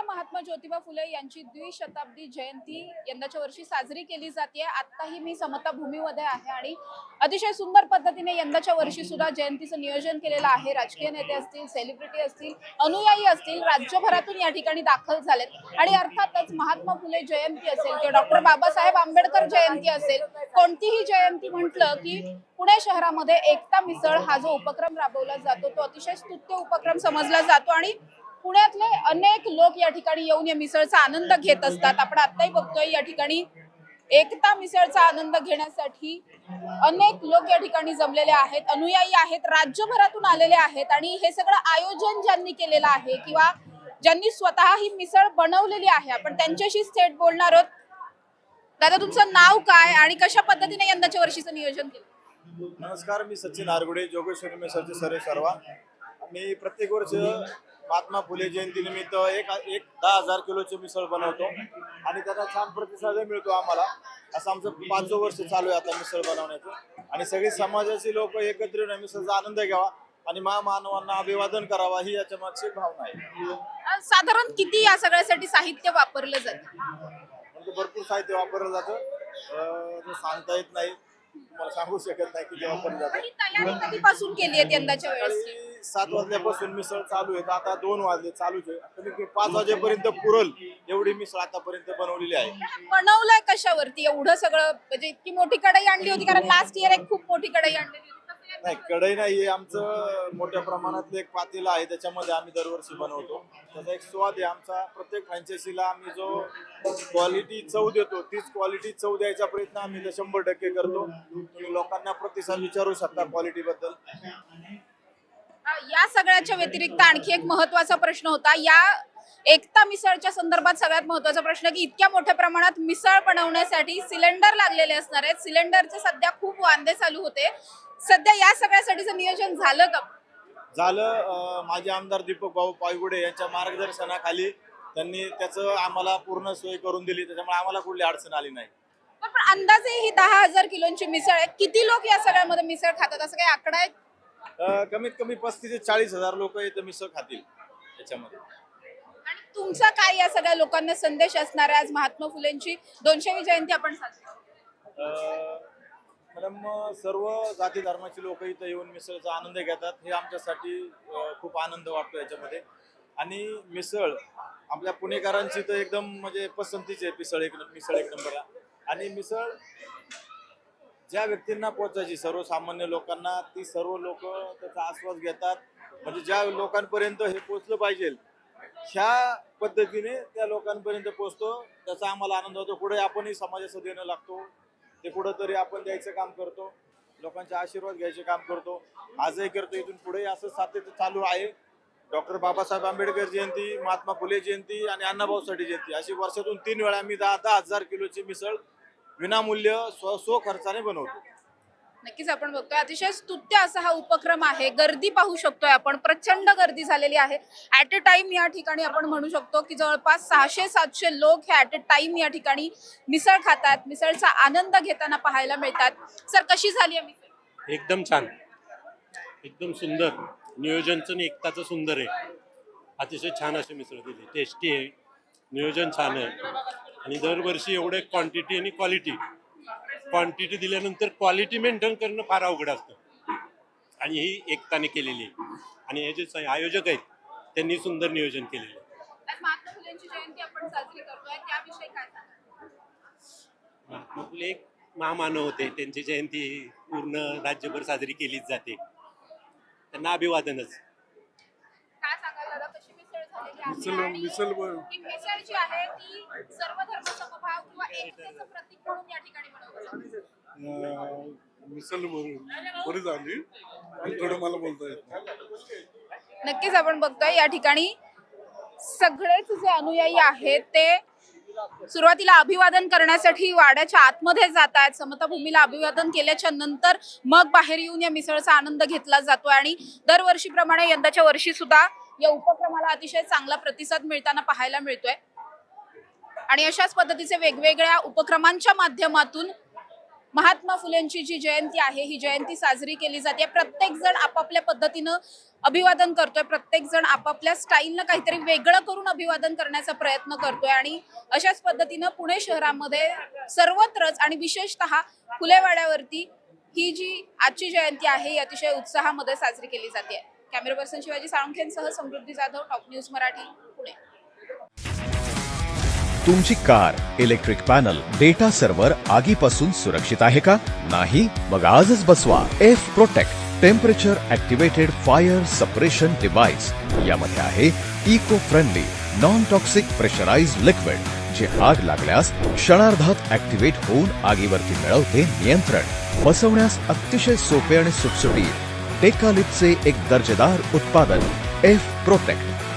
स्वर्गीय महात्मा ज्योतिबा फुले यांची द्विशताब्दी जयंती यंदाच्या वर्षी साजरी केली जाते। आताही मी समता भूमीमध्ये आहे आणि अतिशय सुंदर पद्धतीने यंदाच्या वर्षी सुद्धा जयंतीचं नियोजन केलेलं आहे। राजकीय नेते असतील, सेलिब्रिटी असतील, अनुयायी असतील, राज्यभरातून या ठिकाणी दाखल झालेत आणि अर्थातच महात्मा फुले जयंती असेल किंवा डॉक्टर बाबासाहेब आंबेडकर जयंती असेल, कोणतीही जयंती म्हटलं की पुणे शहरामध्ये एकता मिसळ हा जो उपक्रम राबवला जातो तो अतिशय स्तुत्य उपक्रम समजला जातो आणि पुण्यातले अनेक लोक या ठिकाणी येऊन या मिसळचा आनंद घेत असतात। आपण आताही बघतोय या ठिकाणी एकता मिसळचा आनंद घेण्यासाठी अनेक लोक या ठिकाणी जमलेले आहेत, अनुयायी आहेत, राज्यभरातून आलेले आहेत आणि हे सगळं आयोजन ज्यांनी केलेलं आहे किंवा ज्यांनी स्वतः ही मिसळ बनवलेली आहे आपण त्यांच्याशी थेट बोलणार आहोत। दादा, तुमचं नाव काय आणि कशा पद्धतीने यंदाच्या वर्षीचं नियोजन केलं? नमस्कार, मी सचिन आरगुडे, जोगेश्वरी मिसळचे सर्वेसर्वा। मी प्रत्येक वर्ष महात्मा फुले जयंती निमित्त एक 10,000 किलोची मिसळ बनवतो आणि त्याचा छान प्रतिसाद मिळतो आम्हाला। असं आमचं 5 वर्ष चालू आहे आता मिसळ बनवण्याचं आणि सगळी समाजाची लोक एकत्र येऊन मिसळचा आनंद घ्यावा आणि महामानवांना अभिवादन करावा ही याच्या मागची भावना आहे। साधारण किती या सगळ्यासाठी साहित्य वापरलं जातं? म्हणजे भरपूर साहित्य वापरलं जातं, सांगता येत नाही, मला सांगू शकत नाही किती वापरलं जातं। तयारी कधीपासून केली आहे यंदाच्या वेळेस? 7 वाजल्यापासून मिसळ चालू आहे, आता 2 वाजले चालूच आहे। कमीत कमी 5 वाजेपर्यंत पुरल एवढी मिसळ आतापर्यंत बनवलेली आहे। बनवलंय कशावरती एवढं सगळं? म्हणजे इतकी मोठी कढई आणली होती, कारण लास्ट इयर एक खूप मोठी कढई आणलेली होती। नाही, कढई नाही, आमचं मोठ्या प्रमाणात एक पातेलं आहे, त्याच्यामध्ये आम्ही दरवर्षी बनवतो। त्याचा एक स्वाद आहे आमचा। प्रत्येक फ्रँचायसीला आम्ही जो क्वालिटी चव देतो तीच क्वालिटी चव द्यायचा प्रयत्न आम्ही 100% करतो। तुम्ही लोकांना प्रतिसाद विचारू शकता क्वालिटी बद्दल। या सगळ्याच्या व्यतिरिक्त आणखी एक महत्त्वाचा प्रश्न होता या एकता मिसळच्या संदर्भात। सगळ्यात महत्त्वाचा प्रश्न की इतक्या मोठ्या प्रमाणात मिसळ बनवण्यासाठी सिलेंडर लागलेले असणार आहेत। सिलेंडरचे सध्या खूप वांदे चालू होते, सध्या या सगळ्यासाठीचं नियोजन झालं का? झालं। माझे आमदार दीपक भाऊ पायगुडे यांच्या मार्गदर्शनाखाली त्यांनी त्याचं आम्हाला पूर्ण सोय करून दिली, त्याच्यामुळे आम्हाला कुठली अडचण आली नाही। पण अंदाजे ही 10,000 किलोची मिसळ आहे, किती लोक या सगळ्यामध्ये मिसळ खातात, असं काही आकडा आहे? कमीत कमी 35,000 ते 40,000 लोक इथं मिसळ खातील त्याच्यामध्ये। आणि तुमचा काय या सगळ्या लोकांना संदेश असणार आहे? आज महात्मा फुलेंची 200वी जयंती आपण साजरी मॅडम, सर्व जाती धर्माची लोक इथं येऊन मिसळचा आनंद घेतात, हे आमच्यासाठी खूप आनंद वाटतो याच्यामध्ये। आणि मिसळ आपल्या पुणेकरांची तर एकदम म्हणजे पसंतीची आहे मिसळ एक नंबरला। आणि मिसळ ज्या व्यक्तींना पोहोचायची, सर्वसामान्य लोकांना, ती सर्व लोक त्याचा आस्वाद घेतात। म्हणजे ज्या लोकांपर्यंत हे पोहोचलं पाहिजे ह्या पद्धतीने त्या लोकांपर्यंत पोहोचतो, त्याचा आम्हाला आनंद होतो। पुढे आपणही समाजाचं देणं लागतो, ते कुठंतरी आपण द्यायचं काम करतो, लोकांचे आशीर्वाद घ्यायचे काम करतो, आजही करतो, इथून पुढे असं सातत्य चालू आहे। डॉक्टर बाबासाहेब आंबेडकर जयंती, महात्मा फुले जयंती आणि अण्णाभाऊ साठे जयंती अशी वर्षातून 3 वेळा आम्ही 10,000 किलोची मिसळ विनामूल्य स्व खर्चाने बनवतो। नक्कीच आपण बघतोय अतिशय स्तुत्य असा हा उपक्रम आहे। गर्दी पाहू शकतोय आपण, प्रचंड गर्दी झालेली आहे। ऍट अ टाइम या ठिकाणी आपण म्हणू शकतो की जवळपास 600-700 लोक हे ऍट अ टाइम या ठिकाणी मिसळ खातात, मिसळचा आनंद घेताना पाहायला मिळतात। सर, कशी झाली आहे मिसळ? एकदम छान, एकदम सुंदर नियोजनचं आणि एकताचं सुंदर आहे। अतिशय छान अशी मिसळ दिली, टेस्टी आहे, नियोजन छान आहे आणि दरवर्षी एवढे क्वांटिटी आणि क्वांटिटी दिल्यानंतर क्वालिटी मेंटेन करणं फार अवघड असतं आणि ही एकताने केलेली आहे। आणि हे जे आयोजक आहेत त्यांनी सुंदर नियोजन केलेलं आहे। महात्मा फुलेंची जयंती आपण साजरी करतोय, त्याविषयी काय सांगाल? महात्मा फुले एक महामानव होते, त्यांची जयंती पूर्ण राज्यभर साजरी केलीच जाते, त्यांना अभिवादनच। काय सांगाल दादा, कशी मिसळ झालेली आहे? आणि ही मिसळ जी आहे ती सर्व धर्म समभाव किंवा एकतेचं प्रतीक म्हणून या ठिकाणी बनवली जाते। मिसळ बरी झाली, थोडं मला बोलता येत। नक्कीच आपण बघतोय या ठिकाणी सगळेच जे अनुयायी आहेत ते सुरुवातीला अभिवादन करण्यासाठी वाड्याच्या आतमध्ये जातात। समता भूमीला अभिवादन केल्याच्या नंतर मग बाहेर येऊन या मिसळचा आनंद घेतला जातोय आणि दरवर्षीप्रमाणे यंदाच्या वर्षी सुद्धा या उपक्रमाला अतिशय चांगला प्रतिसाद मिळताना पाहायला मिळतोय। आणि अशाच पद्धतीचे वेगवेगळ्या उपक्रमांच्या माध्यमातून महात्मा फुलेंची जी जयंती आहे ही जयंती साजरी केली जाते. प्रत्येक जण आपापल्या पद्धतीनं अभिवादन करतोय, प्रत्येक जण आपापल्या स्टाईलनं काहीतरी वेगळं करून अभिवादन करण्याचा प्रयत्न करतोय आणि अशाच पद्धतीनं पुणे शहरामध्ये सर्वत्रच आणि विशेषतः फुलेवाड्यावरती ही जी आजची जयंती आहे ही अतिशय उत्साहामध्ये साजरी केली जाते. कॅमेरा पर्सन शिवाजी साळुंखेंसह समृद्धी जाधव, टॉप न्यूज मराठी, पुणे. तुमची car, electric panel, data server आगीपासून सुरक्षित आहे का? नाही? मग आजच बसवा F Protect temperature activated fire suppression device. यामध्ये आहे eco friendly non toxic pressurised liquid जे आग लागल्यास क्षणार्धात ऍक्टिव्हेट होऊन आगीवरती मिळवते नियंत्रण. बसवण्यास अतिशय सोपे आणि सुटसुटीत टेकालिपचे एक दर्जेदार उत्पादन एफ प्रोटेक्ट.